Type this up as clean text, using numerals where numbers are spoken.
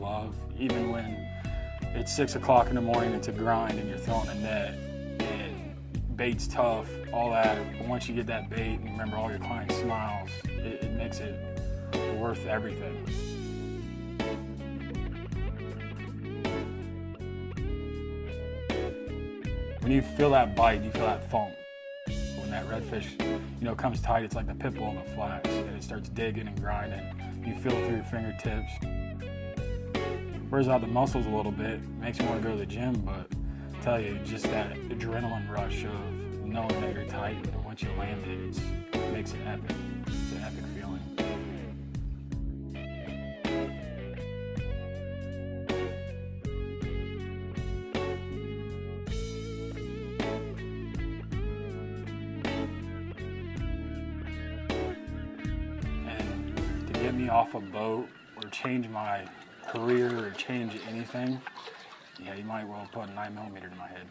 love. Even when it's 6 o'clock in the morning, it's a grind and you're throwing a net and bait's tough, all that. But once you get that bait and you remember all your clients' smiles, it makes it worth everything. When you feel that bite, you feel that funk. When that redfish, comes tight, it's like the pit bull on the flats, and it starts digging and grinding. You feel it through your fingertips. Wears out the muscles a little bit, makes you want to go to the gym, but I tell you, just that adrenaline rush of knowing that you're tight, and once you land it, it makes it epic. It's an epic feeling. Get me off a boat or change my career or change anything, yeah, you might well put a 9mm to my head.